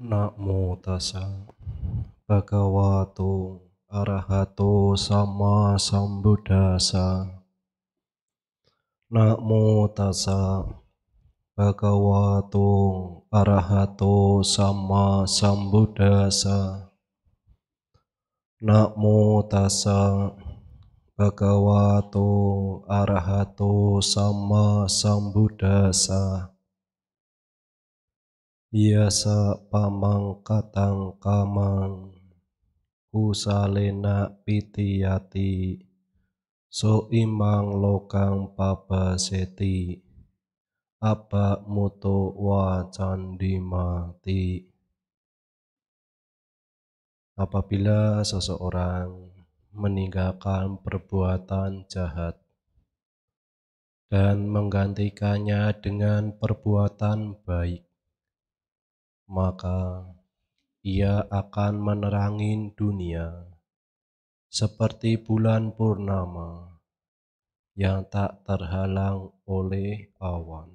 Namo tassa bhagavato arahato sama sambuddhassa. Namo tassa bhagavato arahato sama sambuddhassa. Namo tassa bhagavato arahato sama sambuddhassa. Yasa pamangkatang kamang kusalena pitiyati so imang lokang pabaseti abba muto wacandimati. Apabila seseorang meninggalkan perbuatan jahat dan menggantikannya dengan perbuatan baik, maka ia akan menerangi dunia seperti bulan purnama yang tak terhalang oleh awan.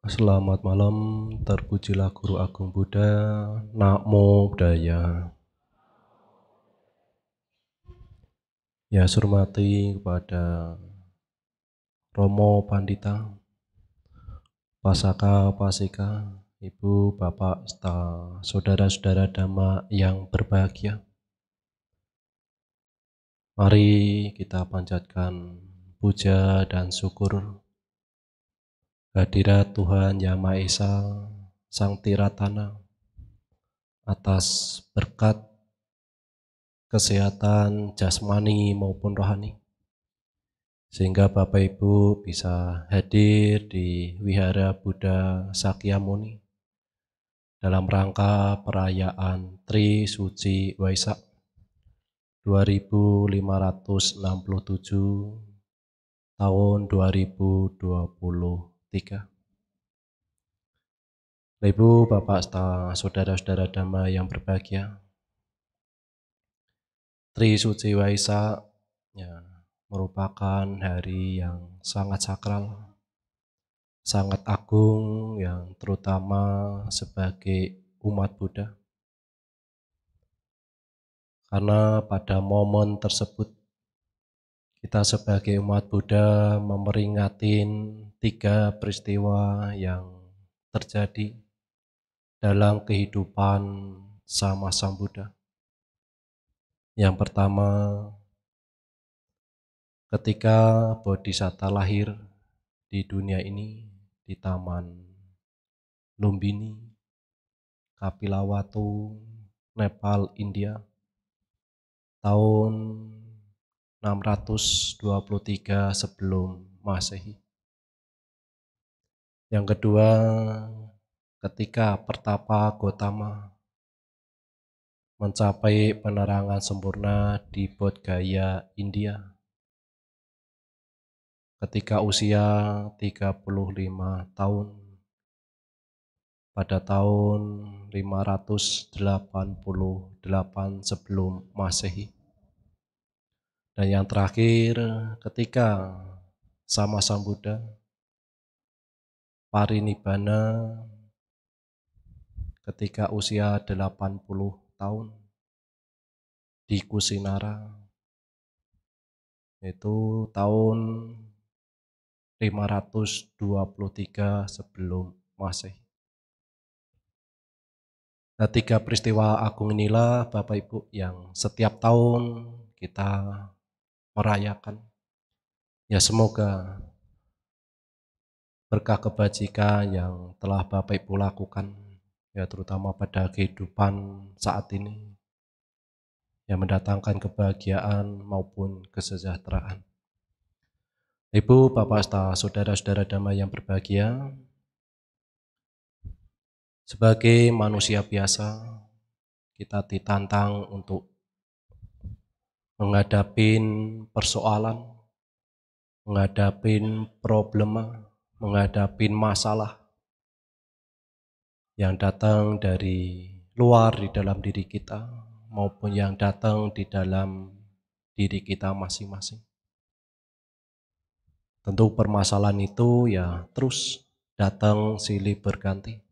Selamat malam, terpujilah Guru Agung Buddha. Namo Buddhaya. Ya, surmati kepada Romo Pandita, Pasaka Pasika, Ibu, Bapak, saudara-saudara Dhamma yang berbahagia. Mari kita panjatkan puja dan syukur hadirat Tuhan Yang Maha Esa, Sang Tiratana, atas berkat kesehatan jasmani maupun rohani, sehingga Bapak Ibu bisa hadir di Wihara Buddha Sakyamuni dalam rangka perayaan Tri Suci Waisak 2567 tahun 2023. Ibu, Bapak, saudara-saudara Dhamma yang berbahagia, Tri Suci Waisak ya, merupakan hari yang sangat sakral, sangat agung, yang terutama sebagai umat Buddha. Karena pada momen tersebut kita sebagai umat Buddha memperingati 3 peristiwa yang terjadi dalam kehidupan sama Sang Buddha. Yang pertama, ketika Bodhisatta lahir di dunia ini di Taman Lumbini, Kapilawatu, Nepal, India, tahun 623 sebelum Masehi. Yang kedua, ketika Pertapa Gotama mencapai penerangan sempurna di Bodh Gaya, India, ketika usia 35 tahun pada tahun 588 sebelum Masehi. Dan yang terakhir, ketika sama Sang Buddha parinibbana ketika usia 80 tahun di Kusinara, itu tahun 523 sebelum Masehi. Nah, 3 peristiwa agung inilah Bapak Ibu yang setiap tahun kita merayakan. Ya, semoga berkah kebajikan yang telah Bapak Ibu lakukan, ya terutama pada kehidupan saat ini, yang mendatangkan kebahagiaan maupun kesejahteraan. Ibu, Bapak, saudara-saudara Dhamma yang berbahagia, sebagai manusia biasa, kita ditantang untuk menghadapin persoalan, menghadapin problema, menghadapin masalah yang datang dari luar di dalam diri kita maupun yang datang di dalam diri kita masing-masing. Tentu permasalahan itu ya terus datang silih berganti.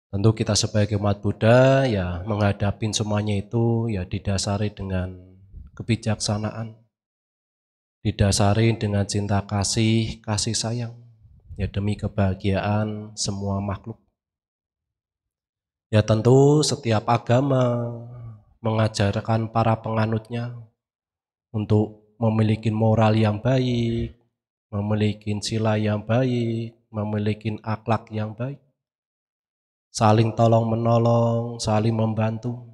Tentu kita sebagai umat Buddha ya menghadapi semuanya itu ya didasari dengan kebijaksanaan, didasari dengan cinta kasih, kasih sayang, ya demi kebahagiaan semua makhluk. Ya tentu setiap agama mengajarkan para penganutnya untuk memiliki moral yang baik, memiliki sila yang baik, memiliki akhlak yang baik, saling tolong-menolong, saling membantu,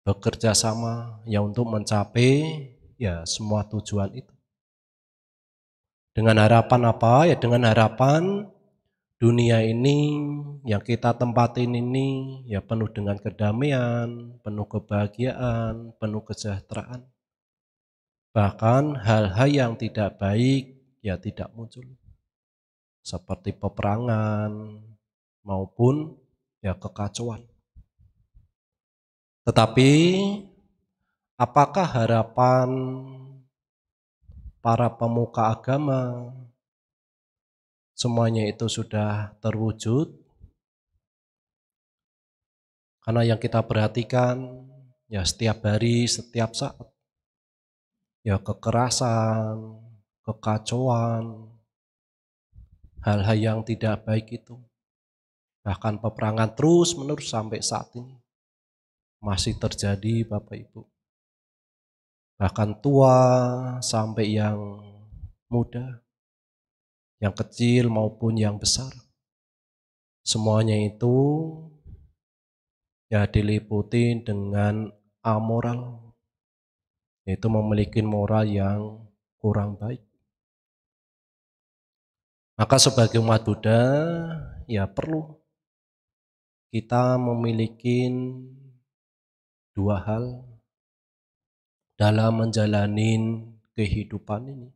bekerja sama ya untuk mencapai ya semua tujuan itu. Dengan harapan apa? Ya dengan harapan dunia ini yang kita tempatin ini ya penuh dengan kedamaian, penuh kebahagiaan, penuh kesejahteraan. Bahkan hal-hal yang tidak baik ya tidak muncul. Seperti peperangan maupun ya kekacauan. Tetapi apakah harapan para pemuka agama semuanya itu sudah terwujud? Karena yang kita perhatikan ya setiap hari, setiap saat ya kekerasan, kekacauan, hal-hal yang tidak baik itu. Bahkan peperangan terus-menerus sampai saat ini masih terjadi Bapak Ibu. Bahkan tua sampai yang muda, yang kecil maupun yang besar. Semuanya itu ya diliputi dengan amoral, yaitu memiliki moral yang kurang baik. Maka sebagai umat Buddha ya perlu kita memiliki dua hal dalam menjalani kehidupan ini.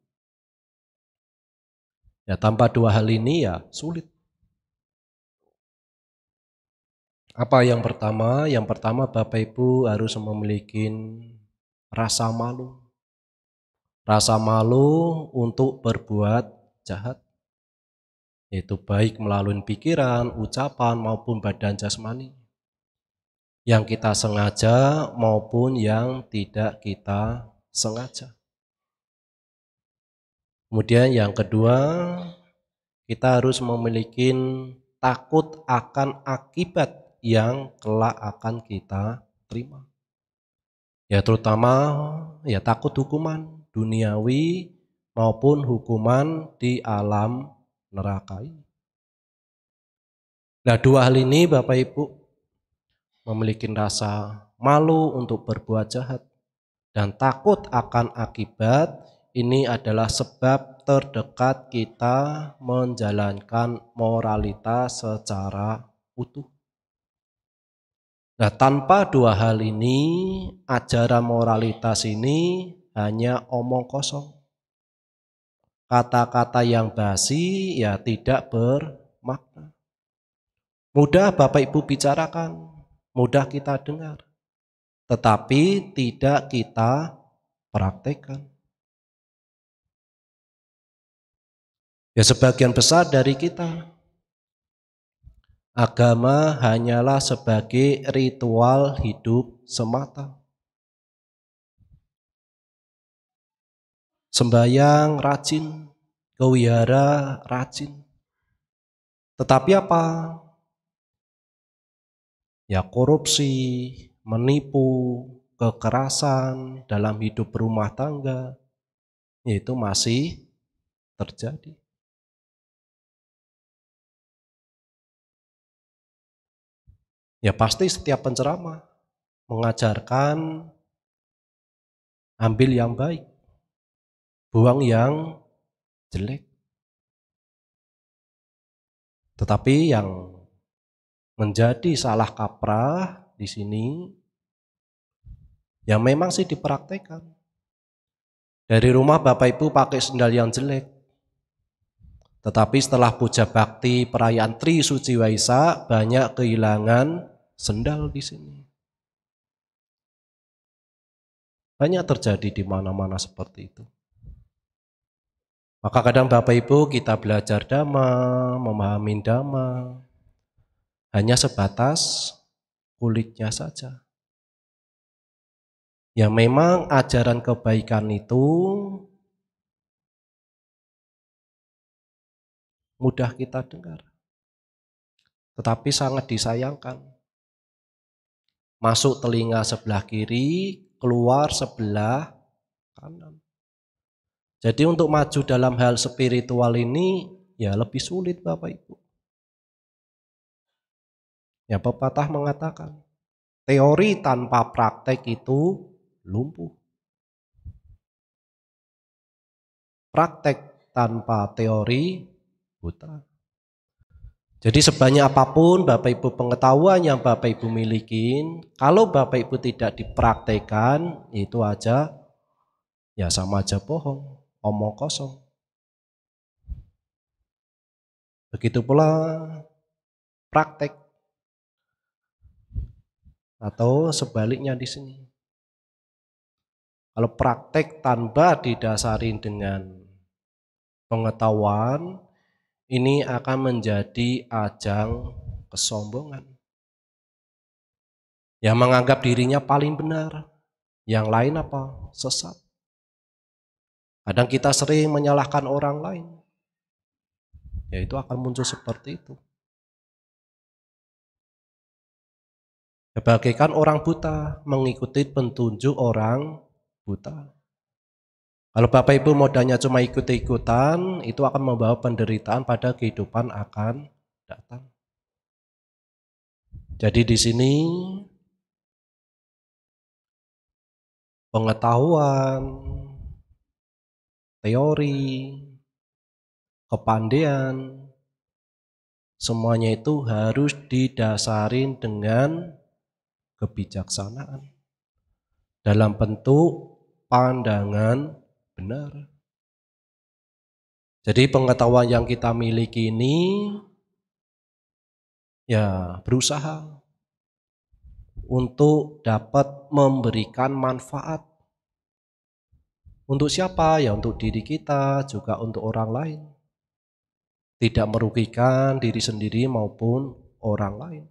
Ya tanpa dua hal ini ya sulit. Apa yang pertama? Yang pertama Bapak Ibu harus memiliki rasa malu. Rasa malu untuk berbuat jahat. Yaitu baik melalui pikiran, ucapan maupun badan jasmani. Yang kita sengaja maupun yang tidak kita sengaja. Kemudian yang kedua, kita harus memiliki takut akan akibat yang kelak akan kita terima. Ya terutama ya takut hukuman duniawi maupun hukuman di alam neraka ini. Nah dua hal ini Bapak Ibu memiliki rasa malu untuk berbuat jahat dan takut akan akibat ini adalah sebab terdekat kita menjalankan moralitas secara utuh. Nah, tanpa dua hal ini, ajaran moralitas ini hanya omong kosong. Kata-kata yang basi ya tidak bermakna. Mudah Bapak Ibu bicarakan, mudah kita dengar, tetapi tidak kita praktekkan. Ya sebagian besar dari kita, agama hanyalah sebagai ritual hidup semata. Sembayang rajin, kewihara rajin. Tetapi apa? Ya korupsi, menipu, kekerasan dalam hidup berumah tangga, itu masih terjadi. Ya pasti setiap penceramah mengajarkan ambil yang baik, buang yang jelek. Tetapi yang menjadi salah kaprah di sini Ya memang sih dipraktekkan. Dari rumah Bapak Ibu pakai sendal yang jelek. Tetapi setelah puja bakti perayaan Tri Suci Waisak, banyak kehilangan sendal di sini. Banyak terjadi di mana-mana seperti itu. Maka kadang Bapak Ibu kita belajar dhamma, memahami dhamma, hanya sebatas kulitnya saja. Ya memang ajaran kebaikan itu mudah kita dengar. Tetapi sangat disayangkan. Masuk telinga sebelah kiri, keluar sebelah kanan. Jadi untuk maju dalam hal spiritual ini ya lebih sulit Bapak Ibu. Ya pepatah mengatakan, teori tanpa praktek itu lumpuh. Praktek tanpa teori buta. Jadi sebanyak apapun Bapak Ibu pengetahuan yang Bapak Ibu miliki, kalau Bapak Ibu tidak dipraktekkan, itu aja ya sama aja bohong, omong kosong. Begitu pula praktek atau sebaliknya di sini. Kalau praktek tanpa didasari dengan pengetahuan, ini akan menjadi ajang kesombongan. Yang menganggap dirinya paling benar, yang lain apa? Sesat. Kadang kita sering menyalahkan orang lain. Ya itu akan muncul seperti itu. Ya, bagaikan orang buta mengikuti petunjuk orang buta. Kalau Bapak Ibu modalnya cuma ikut-ikutan, itu akan membawa penderitaan pada kehidupan akan datang. Jadi di sini pengetahuan, teori, kepandaian, semuanya itu harus didasari dengan kebijaksanaan dalam bentuk pandangan benar. Jadi pengetahuan yang kita miliki ini ya berusaha untuk dapat memberikan manfaat. Untuk siapa? Ya untuk diri kita, juga untuk orang lain. Tidak merugikan diri sendiri maupun orang lain.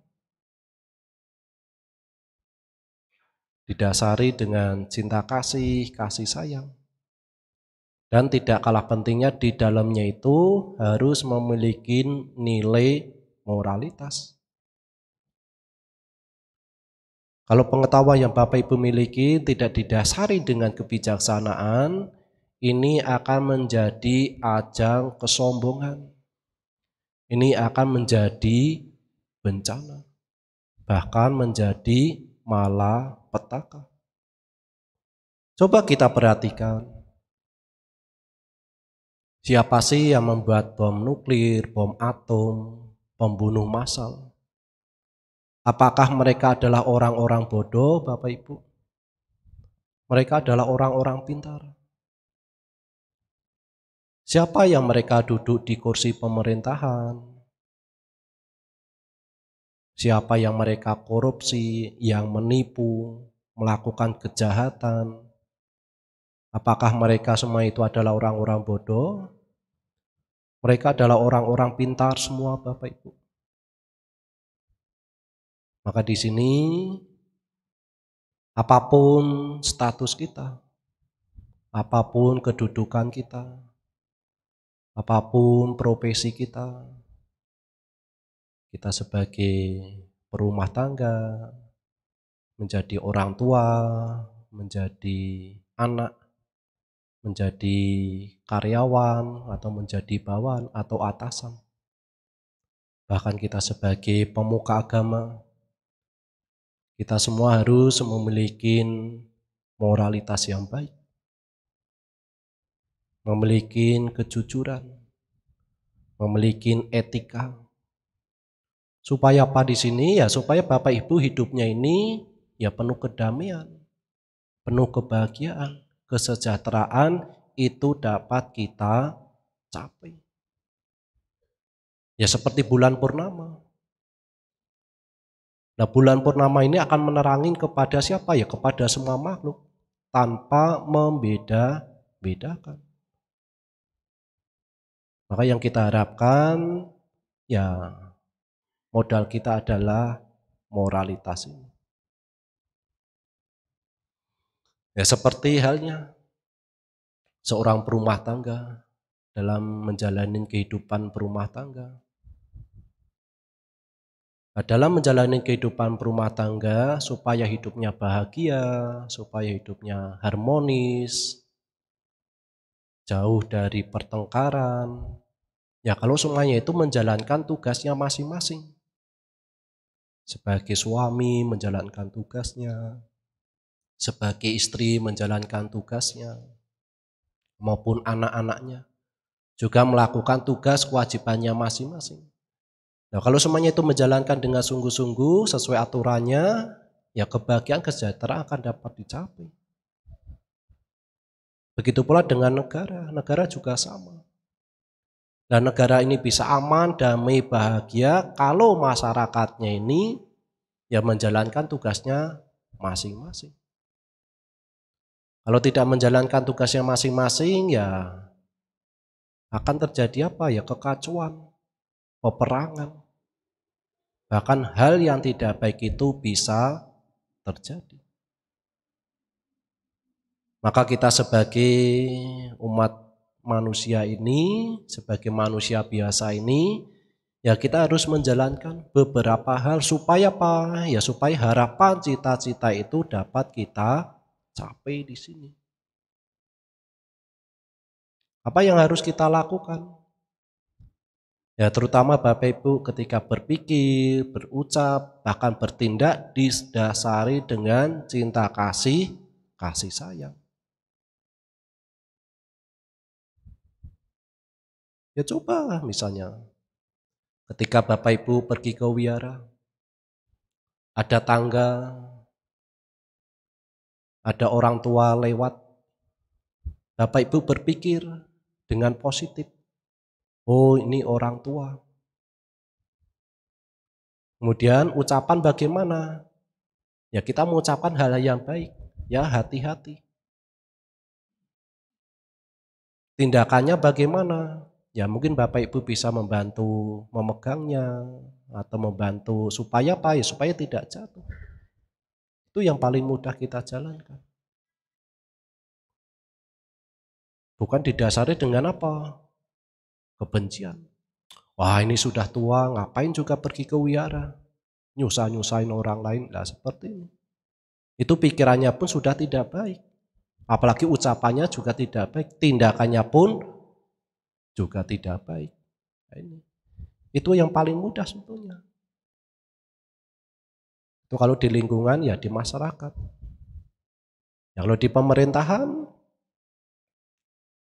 Didasari dengan cinta kasih, kasih sayang. Dan tidak kalah pentingnya di dalamnya itu harus memiliki nilai moralitas. Kalau pengetahuan yang Bapak Ibu miliki tidak didasari dengan kebijaksanaan, ini akan menjadi ajang kesombongan. Ini akan menjadi bencana, bahkan menjadi malapetaka. Coba kita perhatikan, siapa sih yang membuat bom nuklir, bom atom, pembunuh massal? Apakah mereka adalah orang-orang bodoh, Bapak Ibu? Mereka adalah orang-orang pintar. Siapa yang mereka duduk di kursi pemerintahan? Siapa yang mereka korupsi, yang menipu, melakukan kejahatan? Apakah mereka semua itu adalah orang-orang bodoh? Mereka adalah orang-orang pintar semua, Bapak Ibu. Maka di sini apapun status kita, apapun kedudukan kita, apapun profesi kita sebagai perumah tangga, menjadi orang tua, menjadi anak, menjadi karyawan, atau menjadi bawahan atau atasan. Bahkan kita sebagai pemuka agama, kita semua harus memiliki moralitas yang baik, memiliki kejujuran, memiliki etika. Supaya apa di sini? Ya supaya Bapak Ibu hidupnya ini ya penuh kedamaian. penuh kebahagiaan, kesejahteraan itu dapat kita capai. Ya seperti bulan purnama. Nah bulan purnama ini akan menerangi kepada siapa ya? Kepada semua makhluk tanpa membeda-bedakan. Maka yang kita harapkan ya modal kita adalah moralitas ini. Ya seperti halnya seorang berumah tangga dalam menjalani kehidupan berumah tangga. Nah, dalam menjalani kehidupan berumah tangga supaya hidupnya bahagia, supaya hidupnya harmonis, jauh dari pertengkaran. Ya kalau semuanya itu menjalankan tugasnya masing-masing. Sebagai suami menjalankan tugasnya, sebagai istri menjalankan tugasnya, maupun anak-anaknya juga melakukan tugas kewajibannya masing-masing. Nah, kalau semuanya itu menjalankan dengan sungguh-sungguh sesuai aturannya, ya kebahagiaan kesejahteraan akan dapat dicapai. Begitu pula dengan negara, negara juga sama. Dan negara ini bisa aman, damai, bahagia kalau masyarakatnya ini ya menjalankan tugasnya masing-masing. Kalau tidak menjalankan tugasnya masing-masing ya akan terjadi apa ya? Kekacauan, peperangan. Bahkan hal yang tidak baik itu bisa terjadi. Maka kita sebagai umat manusia ini, sebagai manusia biasa ini, ya kita harus menjalankan beberapa hal supaya apa? Ya supaya harapan cita-cita itu dapat kita capai di sini. Apa yang harus kita lakukan? Ya terutama Bapak Ibu ketika berpikir, berucap, bahkan bertindak didasari dengan cinta kasih, kasih sayang. Ya coba misalnya ketika Bapak Ibu pergi ke wihara, ada tangga, ada orang tua lewat, Bapak Ibu berpikir dengan positif, oh ini orang tua. Kemudian ucapan bagaimana? Ya kita mengucapkan hal yang baik, ya hati-hati. Tindakannya bagaimana? Ya mungkin Bapak Ibu bisa membantu memegangnya atau membantu supaya apa ya? Supaya tidak jatuh. Itu yang paling mudah kita jalankan. Bukan didasari dengan apa? Kebencian. Wah ini sudah tua, ngapain juga pergi ke wihara? Nyusah-nyusahin orang lain, lah seperti ini. Itu pikirannya pun sudah tidak baik. Apalagi ucapannya juga tidak baik, tindakannya pun juga tidak baik. Nah, ini. Itu yang paling mudah sebetulnya. Itu kalau di lingkungan ya di masyarakat. Ya, kalau di pemerintahan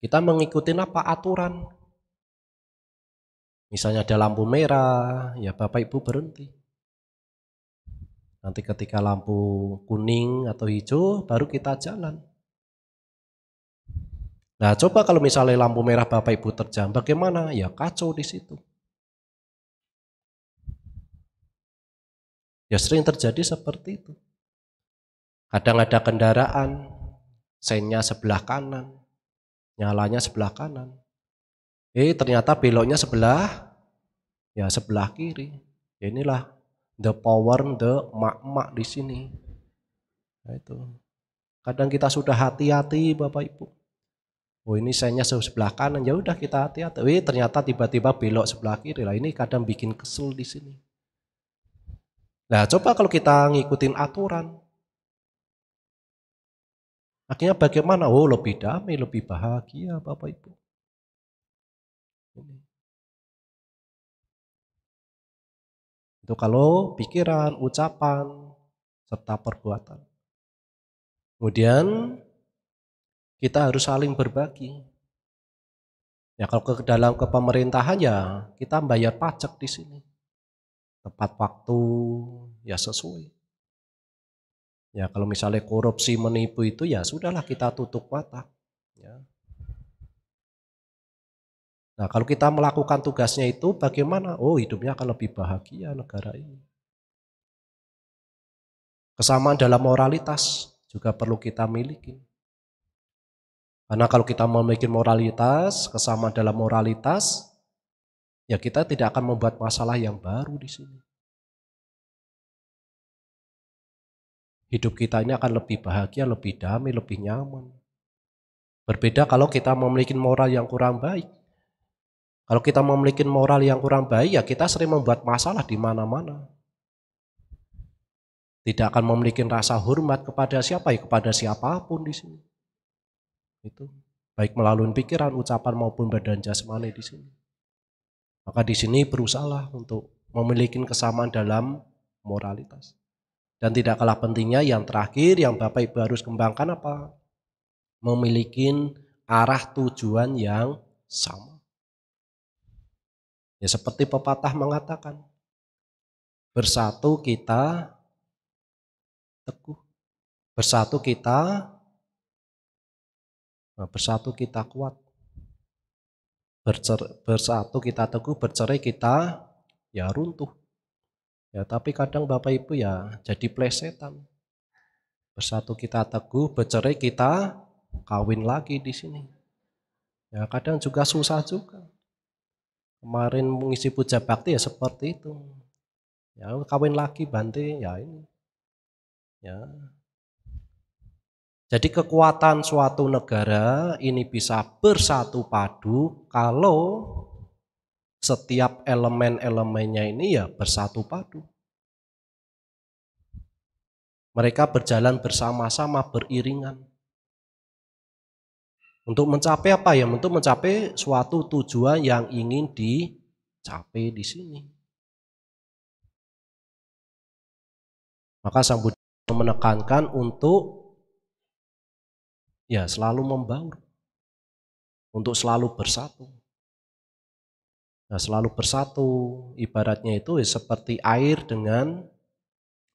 kita mengikuti apa aturan. Misalnya ada lampu merah, ya Bapak Ibu berhenti. Nanti ketika lampu kuning atau hijau baru kita jalan. Nah coba kalau misalnya lampu merah Bapak Ibu terjam, bagaimana? Ya kacau di situ. Ya sering terjadi seperti itu. Kadang ada kendaraan, sennya sebelah kanan, nyalanya sebelah kanan. Ternyata beloknya sebelah kiri. Ya, inilah the power the mak-mak di sini. Nah, itu. Kadang kita sudah hati-hati Bapak Ibu. Oh ini sennya sebelah kanan, ya udah kita hati-hati. Ternyata tiba-tiba belok sebelah kiri. Lah ini kadang bikin kesel di sini. Nah coba kalau kita ngikutin aturan, akhirnya bagaimana? Oh lebih damai, lebih bahagia Bapak Ibu. Itu kalau pikiran, ucapan, serta perbuatan. Kemudian kita harus saling berbagi. Ya kalau ke dalam kepemerintahan ya kita bayar pajak di sini. Tepat waktu ya sesuai. Ya kalau misalnya korupsi menipu itu ya sudahlah kita tutup mata. Ya. Nah kalau kita melakukan tugasnya itu bagaimana? Oh hidupnya akan lebih bahagia negara ini. Kesamaan dalam moralitas juga perlu kita miliki. Karena kalau kita memiliki moralitas, kesamaan dalam moralitas, ya kita tidak akan membuat masalah yang baru di sini. Hidup kita ini akan lebih bahagia, lebih damai, lebih nyaman. Berbeda kalau kita memiliki moral yang kurang baik. Kalau kita memiliki moral yang kurang baik, ya kita sering membuat masalah di mana-mana. Tidak akan memiliki rasa hormat kepada siapa ya, kepada siapapun di sini. Itu baik melalui pikiran, ucapan maupun badan jasmani di sini. Maka di sini berusahalah untuk memiliki kesamaan dalam moralitas. Dan tidak kalah pentingnya yang terakhir yang Bapak Ibu harus kembangkan apa? Memiliki arah tujuan yang sama. Ya seperti pepatah mengatakan, bersatu kita teguh, bersatu kita kuat, bersatu kita teguh, bercerai kita ya runtuh. Ya tapi kadang Bapak Ibu ya jadi plesetan. Bersatu kita teguh, bercerai kita kawin lagi di sini. Ya kadang juga susah juga. Kemarin mengisi puja bakti ya seperti itu. Ya kawin lagi Bante ya ini. Ya. Jadi kekuatan suatu negara ini bisa bersatu padu kalau setiap elemen-elemennya ini ya bersatu padu. Mereka berjalan bersama-sama beriringan. Untuk mencapai apa ya? Untuk mencapai suatu tujuan yang ingin dicapai di sini. Maka Sang Buddha menekankan untuk ya selalu membaur, untuk selalu bersatu. Nah, selalu bersatu ibaratnya itu seperti air dengan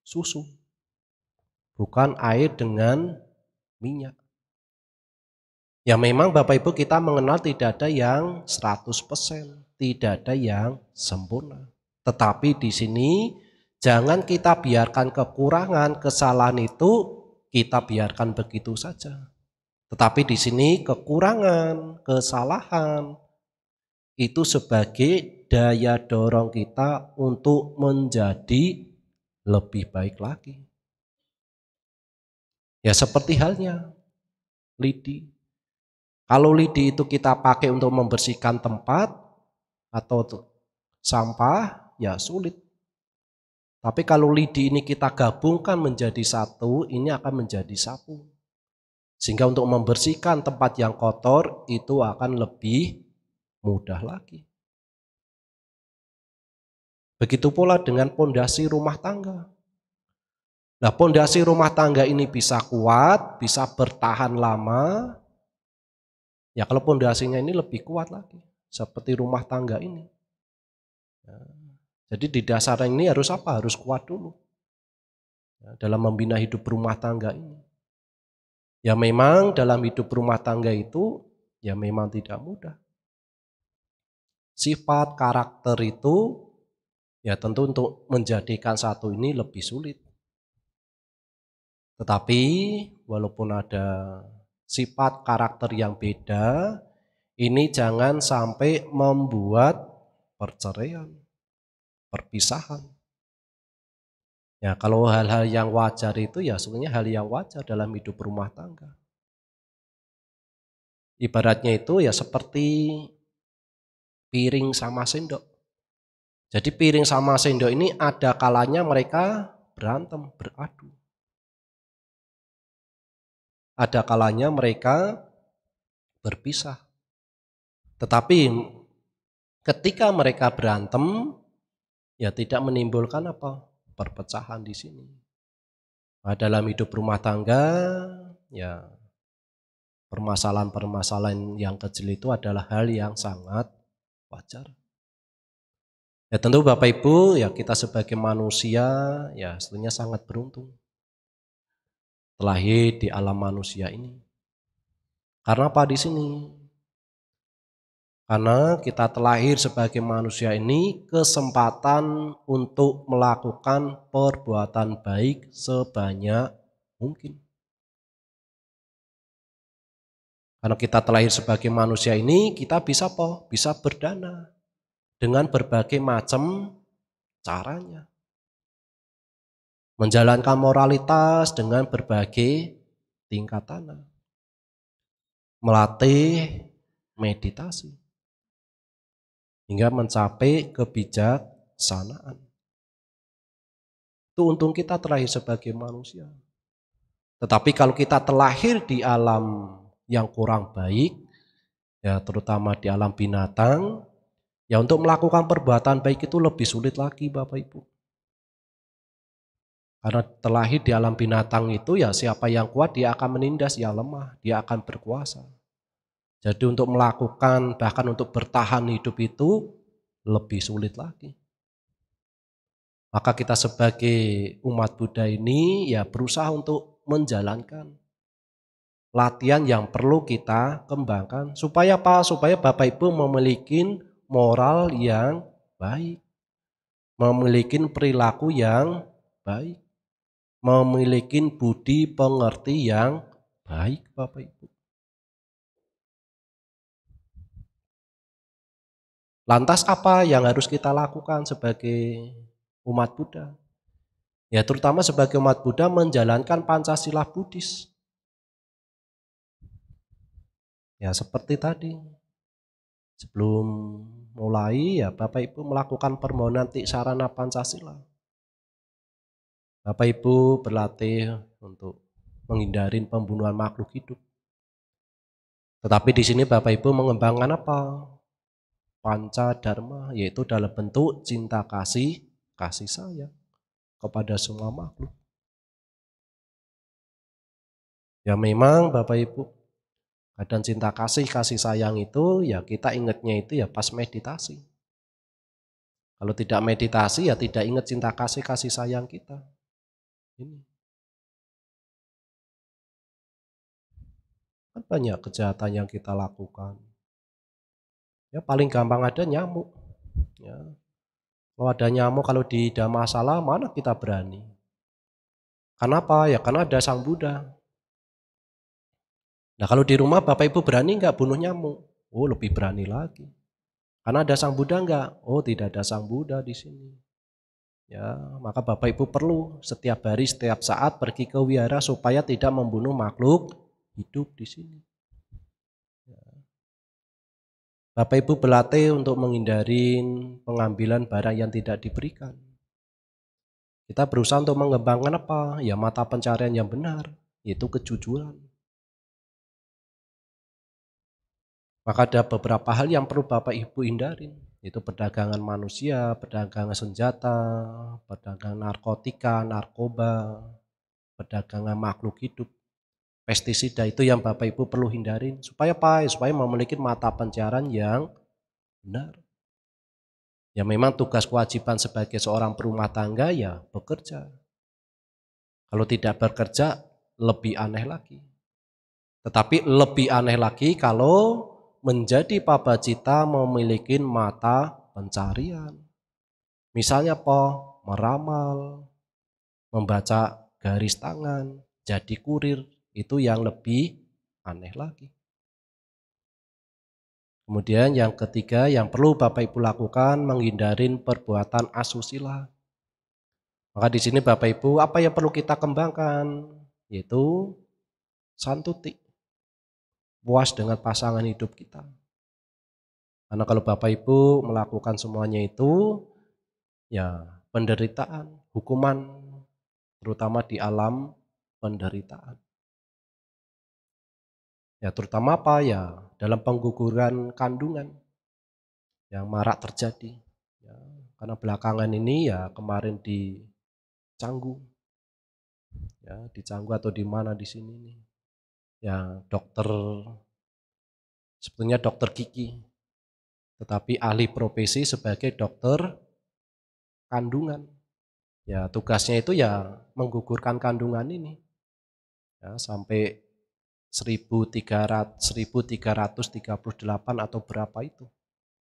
susu, bukan air dengan minyak. Ya memang Bapak Ibu kita mengenal tidak ada yang 100%, tidak ada yang sempurna. Tetapi di sini jangan kita biarkan kekurangan, kesalahan itu kita biarkan begitu saja. Tetapi di sini kekurangan, kesalahan itu sebagai daya dorong kita untuk menjadi lebih baik lagi. Ya seperti halnya lidi. Kalau lidi itu kita pakai untuk membersihkan tempat atau sampah, ya sulit. Tapi kalau lidi ini kita gabungkan menjadi satu, ini akan menjadi sapu. Sehingga untuk membersihkan tempat yang kotor itu akan lebih mudah lagi. Begitu pula dengan pondasi rumah tangga. Nah, pondasi rumah tangga ini bisa kuat, bisa bertahan lama. Ya kalau pondasinya ini lebih kuat lagi, seperti rumah tangga ini. Ya, jadi di dasar ini harus apa? Harus kuat dulu. Ya, dalam membina hidup rumah tangga ini. Ya memang dalam hidup rumah tangga itu ya memang tidak mudah. Sifat karakter itu ya tentu untuk menjadikan satu ini lebih sulit. Tetapi walaupun ada sifat karakter yang beda, ini jangan sampai membuat perceraian, perpisahan. Ya kalau hal-hal yang wajar itu ya sebenarnya hal yang wajar dalam hidup rumah tangga. Ibaratnya itu ya seperti piring sama sendok. Jadi piring sama sendok ini ada kalanya mereka berantem, beradu. Ada kalanya mereka berpisah. Tetapi ketika mereka berantem, ya tidak menimbulkan apa? Perpecahan di sini. Nah, dalam hidup rumah tangga, ya permasalahan-permasalahan yang kecil itu adalah hal yang sangat wajar. Ya tentu Bapak Ibu, ya kita sebagai manusia, ya sebenarnya sangat beruntung. terlahir di alam manusia ini. Karena apa di sini? Karena kita terlahir sebagai manusia ini kesempatan untuk melakukan perbuatan baik sebanyak mungkin. Karena kita terlahir sebagai manusia ini, kita bisa apa? Bisa berdana dengan berbagai macam caranya. Menjalankan moralitas dengan berbagai tingkatan. Melatih meditasi hingga mencapai kebijaksanaan. Itu untung kita terlahir sebagai manusia. Tetapi kalau kita terlahir di alam yang kurang baik, ya terutama di alam binatang, ya untuk melakukan perbuatan baik itu lebih sulit lagi Bapak Ibu. Karena terlahir di alam binatang itu ya siapa yang kuat dia akan menindas, yang lemah dia akan berkuasa. Jadi untuk melakukan bahkan untuk bertahan hidup itu lebih sulit lagi. Maka kita sebagai umat Buddha ini ya berusaha untuk menjalankan latihan yang perlu kita kembangkan. Supaya apa? Supaya Bapak Ibu memiliki moral yang baik. Memiliki perilaku yang baik. Memiliki budi pengerti yang baik Bapak Ibu. Lantas apa yang harus kita lakukan sebagai umat Buddha? Ya terutama sebagai umat Buddha menjalankan Pancasila Buddhis. Ya seperti tadi. Sebelum mulai ya Bapak Ibu melakukan permohonan tiksarana Pancasila. Bapak Ibu berlatih untuk menghindari pembunuhan makhluk hidup. Tetapi di sini Bapak Ibu mengembangkan apa? Panca Dharma, yaitu dalam bentuk cinta kasih sayang kepada semua makhluk. Ya memang Bapak Ibu, kadang cinta kasih sayang itu ya kita ingatnya itu ya pas meditasi. Kalau tidak meditasi ya tidak ingat cinta kasih sayang kita. Ini. Kan banyak kejahatan yang kita lakukan. Ya paling gampang ada nyamuk. Ya. Kalau ada nyamuk, kalau tidak masalah, mana kita berani? Kenapa? Ya karena ada Sang Buddha. Nah kalau di rumah Bapak Ibu berani nggak bunuh nyamuk? Oh lebih berani lagi. Karena ada Sang Buddha nggak? Oh tidak ada Sang Buddha di sini. Ya maka Bapak Ibu perlu setiap hari, setiap saat pergi ke wihara supaya tidak membunuh makhluk hidup di sini. Bapak Ibu berlatih untuk menghindari pengambilan barang yang tidak diberikan. Kita berusaha untuk mengembangkan apa? Ya mata pencarian yang benar, yaitu kejujuran. Maka ada beberapa hal yang perlu Bapak Ibu hindarin, yaitu perdagangan manusia, perdagangan senjata, perdagangan narkotika, narkoba, perdagangan makhluk hidup, pestisida itu yang Bapak Ibu perlu hindarin. Supaya apa? Supaya memiliki mata pencarian yang benar. Ya memang tugas kewajiban sebagai seorang perumah tangga ya bekerja. Kalau tidak bekerja lebih aneh lagi. Tetapi lebih aneh lagi kalau menjadi pabacita memiliki mata pencarian. Misalnya apa? Meramal, membaca garis tangan, jadi kurir, itu yang lebih aneh lagi. Kemudian yang ketiga yang perlu Bapak Ibu lakukan menghindari perbuatan asusila. Maka di sini Bapak Ibu apa yang perlu kita kembangkan? Yaitu santuti. Puas dengan pasangan hidup kita. Karena kalau Bapak Ibu melakukan semuanya itu ya penderitaan, hukuman terutama di alam penderitaan. Ya terutama apa ya dalam pengguguran kandungan yang marak terjadi. Ya, karena belakangan ini ya kemarin di Canggu, ya di Canggu atau di mana di sini nih, ya dokter sebetulnya dokter gigi, tetapi ahli profesi sebagai dokter kandungan. Ya tugasnya itu ya menggugurkan kandungan ini. ya, sampai 1338 atau berapa itu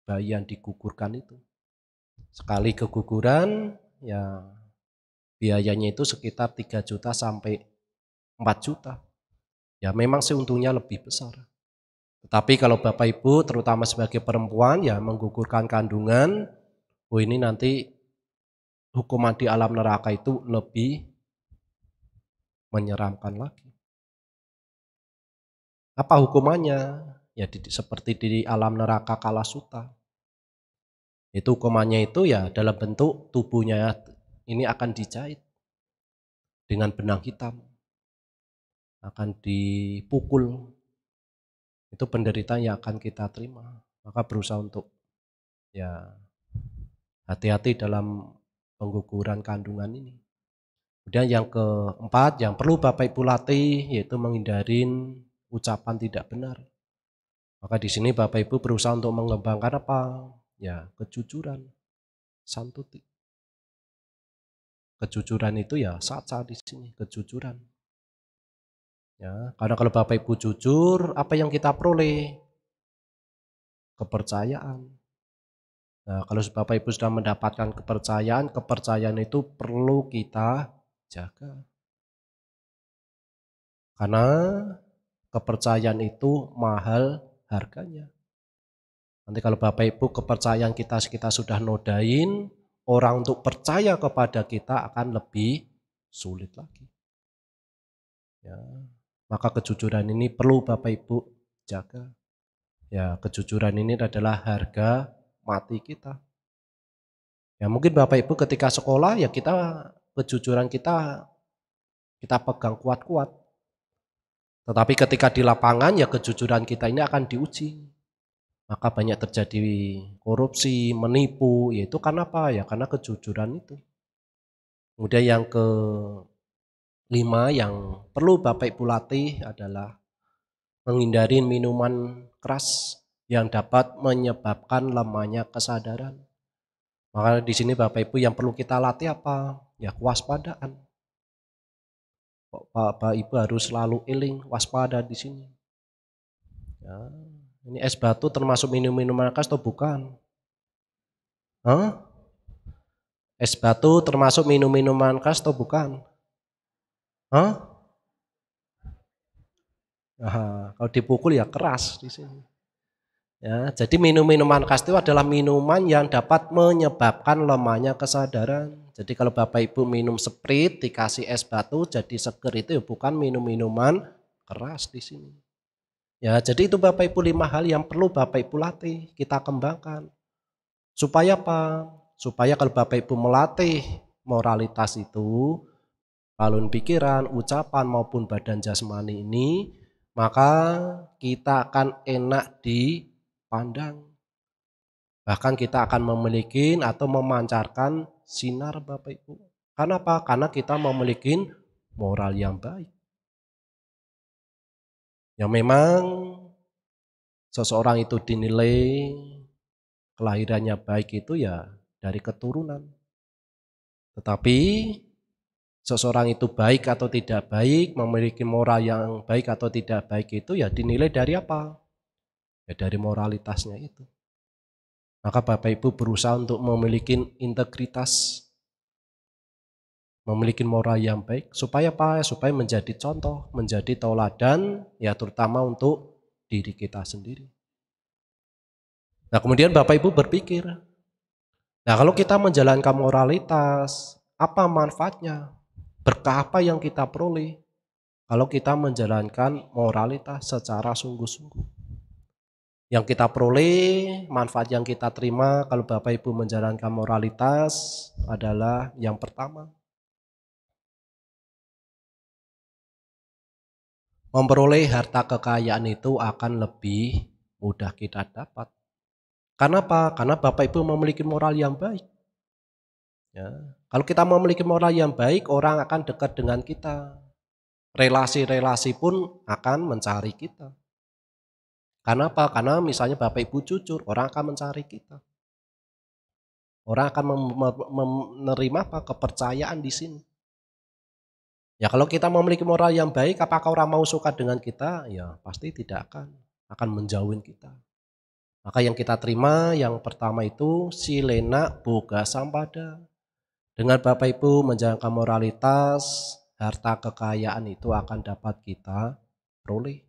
bayi yang digugurkan itu. Sekali keguguran ya biayanya itu sekitar 3 juta sampai 4 juta. Ya memang sih untungnya lebih besar. Tetapi kalau Bapak Ibu terutama sebagai perempuan ya menggugurkan kandungan, ini nanti hukuman di alam neraka itu lebih menyeramkan lagi. Apa hukumannya? Ya seperti di alam neraka Kalasuta. Itu hukumannya itu ya dalam bentuk tubuhnya ini akan dijahit dengan benang hitam. Akan dipukul. Itu penderitaan yang akan kita terima. Maka berusaha untuk ya hati-hati dalam pengguguran kandungan ini. Kemudian yang keempat yang perlu Bapak Ibu latih yaitu menghindarin ucapan tidak benar. Maka di sini Bapak Ibu berusaha untuk mengembangkan apa? Ya, kejujuran, santuti. Kejujuran itu ya saca di sini, kejujuran. Ya, karena kalau Bapak Ibu jujur, apa yang kita peroleh? Kepercayaan. Nah, kalau Bapak Ibu sudah mendapatkan kepercayaan itu perlu kita jaga. Karena kepercayaan itu mahal harganya. Nanti kalau Bapak Ibu kepercayaan kita sudah nodain, orang untuk percaya kepada kita akan lebih sulit lagi. Ya, maka kejujuran ini perlu Bapak Ibu jaga. Ya, kejujuran ini adalah harga mati kita. Ya, mungkin Bapak Ibu ketika sekolah ya kejujuran kita pegang kuat-kuat. Tetapi ketika di lapangan ya kejujuran kita ini akan diuji. Maka banyak terjadi korupsi, menipu, yaitu karena apa? Ya karena kejujuran itu. Kemudian yang kelima yang perlu Bapak Ibu latih adalah menghindari minuman keras yang dapat menyebabkan lemahnya kesadaran. Maka di sini Bapak Ibu yang perlu kita latih apa? Ya kewaspadaan. Bapak Ibu harus selalu eling, waspada di sini. Ya, ini es batu termasuk minuman keras atau bukan? Hah? Es batu termasuk minuman keras atau bukan? Hah? Nah, kalau dipukul ya keras di sini. Ya, jadi minuman keras itu adalah minuman yang dapat menyebabkan lemahnya kesadaran. Jadi kalau Bapak Ibu minum Sprite dikasih es batu jadi seger itu ya bukan minuman keras di sini. Ya, jadi itu Bapak Ibu 5 hal yang perlu Bapak Ibu latih, kita kembangkan. Supaya apa? Supaya kalau Bapak Ibu melatih moralitas itu, balun pikiran, ucapan maupun badan jasmani ini, maka kita akan enak dipandang. Bahkan kita akan memiliki atau memancarkan sinar Bapak Ibu. Karena apa? Karena kita memiliki moral yang baik. Yang memang seseorang itu dinilai kelahirannya baik itu ya dari keturunan. Tetapi seseorang itu baik atau tidak baik, memiliki moral yang baik atau tidak baik itu ya dinilai dari apa? Ya dari moralitasnya itu. Maka Bapak Ibu berusaha untuk memiliki integritas, memiliki moral yang baik, supaya apa? Supaya menjadi contoh, menjadi tauladan, ya terutama untuk diri kita sendiri. Nah kemudian Bapak Ibu berpikir, nah kalau kita menjalankan moralitas, apa manfaatnya? Berkah apa yang kita peroleh kalau kita menjalankan moralitas secara sungguh-sungguh? Yang kita peroleh, manfaat yang kita terima kalau Bapak Ibu menjalankan moralitas adalah yang pertama, memperoleh harta kekayaan itu akan lebih mudah kita dapat. Karena apa? Karena Bapak Ibu memiliki moral yang baik. Ya. Kalau kita memiliki moral yang baik, orang akan dekat dengan kita. Relasi-relasi pun akan mencari kita. Karena apa? Karena misalnya Bapak Ibu jujur, orang akan mencari kita. Orang akan menerima apa? Kepercayaan di sini. Ya kalau kita memiliki moral yang baik, apakah orang mau suka dengan kita? Ya pasti tidak akan menjauhin kita. Maka yang kita terima yang pertama itu silena boga sampada. Dengan Bapak Ibu menjalankan moralitas, harta kekayaan itu akan dapat kita peroleh.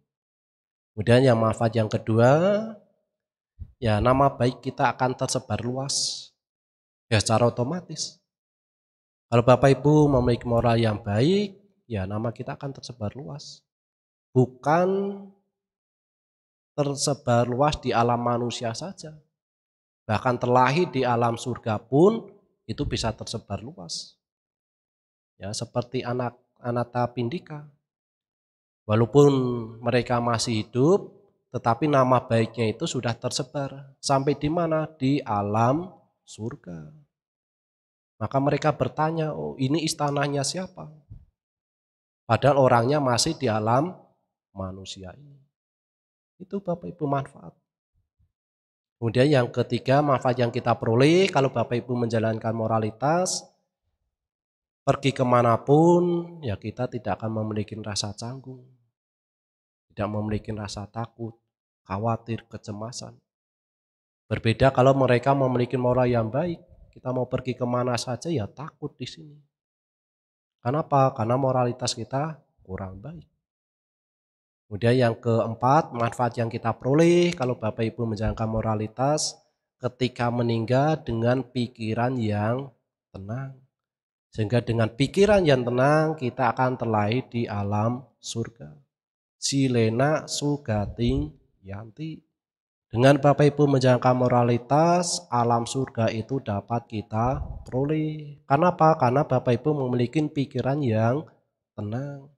Kemudian yang manfaat yang kedua, ya nama baik kita akan tersebar luas. Ya secara otomatis. Kalau Bapak Ibu memiliki moral yang baik, ya nama kita akan tersebar luas. Bukan tersebar luas di alam manusia saja. Bahkan terlahir di alam surga pun itu bisa tersebar luas. Ya, seperti anak Anata Pindika. Walaupun mereka masih hidup, tetapi nama baiknya itu sudah tersebar. Sampai di mana? Di alam surga. Maka mereka bertanya, oh ini istananya siapa? Padahal orangnya masih di alam manusia ini. Itu Bapak Ibu manfaat. Kemudian yang ketiga, manfaat yang kita peroleh kalau Bapak Ibu menjalankan moralitas, pergi kemanapun, ya kita tidak akan memiliki rasa canggung, tidak memiliki rasa takut, khawatir, kecemasan. Berbeda kalau mereka memiliki moral yang baik, kita mau pergi kemana saja ya takut di sini. Kenapa? Karena moralitas kita kurang baik. Kemudian yang keempat, manfaat yang kita peroleh kalau Bapak Ibu menjalankan moralitas, ketika meninggal dengan pikiran yang tenang. Sehingga dengan pikiran yang tenang kita akan terlahir di alam surga. Silena sugating yanti. Dengan Bapak Ibu menjalankan moralitas, alam surga itu dapat kita peroleh. Kenapa? Karena Bapak Ibu memiliki pikiran yang tenang.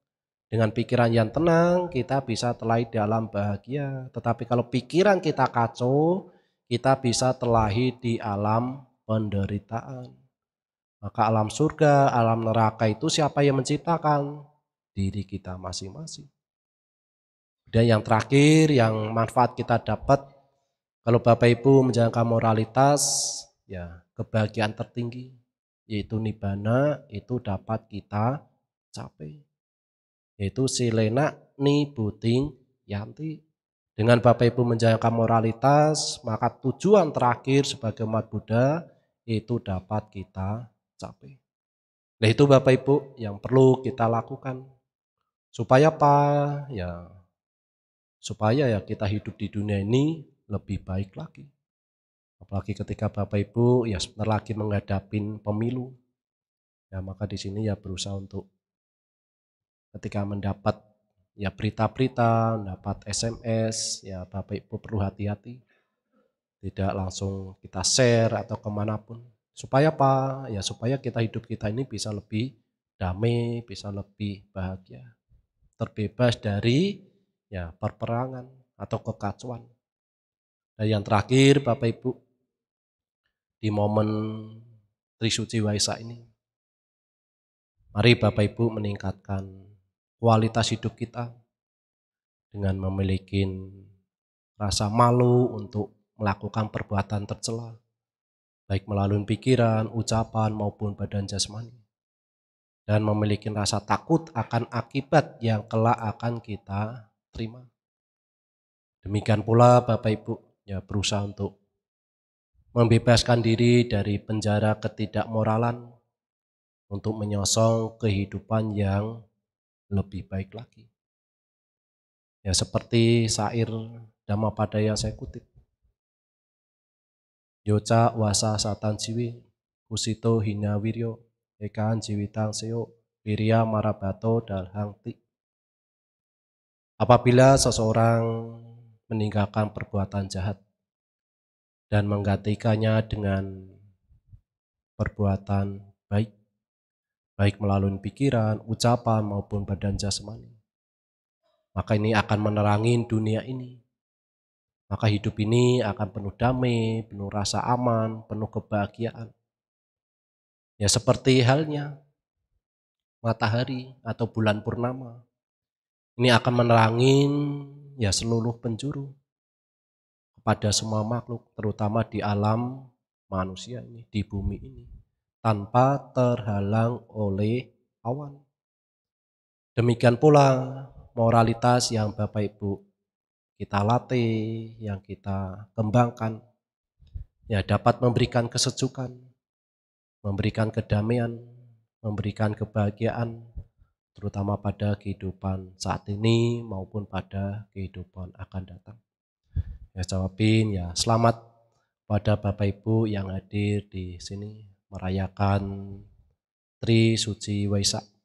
Dengan pikiran yang tenang, kita bisa terlahir di alam bahagia. Tetapi kalau pikiran kita kacau, kita bisa terlahir di alam penderitaan. Maka alam surga, alam neraka itu siapa yang menciptakan? Diri kita masing-masing. Dan yang terakhir, yang manfaat kita dapat, kalau Bapak Ibu menjalankan moralitas, ya kebahagiaan tertinggi, yaitu nibbana, itu dapat kita capai. Yaitu silena nibuting yanti. Dengan Bapak Ibu menjalankan moralitas, maka tujuan terakhir sebagai umat Buddha itu dapat kita capai. Nah itu Bapak Ibu yang perlu kita lakukan. Supaya apa? Ya, supaya ya kita hidup di dunia ini lebih baik lagi. Apalagi ketika Bapak Ibu ya sebentar lagi menghadapi pemilu. Ya maka di sini ya berusaha untuk ketika mendapat ya berita-berita, mendapat SMS, ya Bapak Ibu perlu hati-hati. Tidak langsung kita share atau kemanapun. Supaya apa? Ya supaya hidup kita ini bisa lebih damai, bisa lebih bahagia. Terbebas dari ya perperangan atau kekacauan. Dan yang terakhir Bapak Ibu, di momen Trisuci Waisak ini, mari Bapak Ibu meningkatkan kualitas hidup kita dengan memiliki rasa malu untuk melakukan perbuatan tercela, baik melalui pikiran, ucapan maupun badan jasmani. Dan memiliki rasa takut akan akibat yang kelak akan kita terima. Demikian pula Bapak Ibu ya berusaha untuk membebaskan diri dari penjara ketidakmoralan untuk menyosong kehidupan yang lebih baik lagi. Ya seperti syair Dhammapada yang saya kutip. Yoca wasa satan jiwi, kusito hina wiryo, ekaan jiwitang seo, wirya marabato dalhang ti. Apabila seseorang meninggalkan perbuatan jahat dan menggantikannya dengan perbuatan baik, baik melalui pikiran, ucapan maupun badan jasmani, maka ini akan menerangi dunia ini. Maka hidup ini akan penuh damai, penuh rasa aman, penuh kebahagiaan. Ya seperti halnya matahari atau bulan purnama. Ini akan menerangi ya seluruh penjuru kepada semua makhluk, terutama di alam manusia ini, di bumi ini, tanpa terhalang oleh awan. Demikian pula moralitas yang Bapak Ibu kita latih, yang kita kembangkan, ya dapat memberikan kesejukan, memberikan kedamaian, memberikan kebahagiaan, terutama pada kehidupan saat ini maupun pada kehidupan akan datang. Ya jawabin ya selamat pada Bapak Ibu yang hadir di sini merayakan Tri Suci Waisak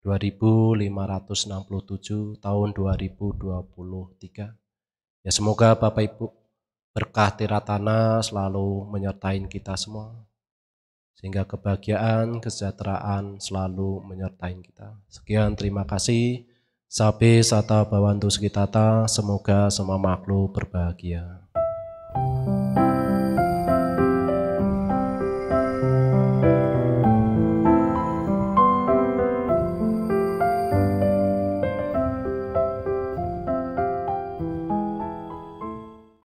2567 tahun 2023. Ya semoga Bapak Ibu berkah tiratana selalu menyertai kita semua, sehingga kebahagiaan, kesejahteraan selalu menyertai kita. Sekian, terima kasih. Sabe sata bawantu sekitata, semoga semua makhluk berbahagia.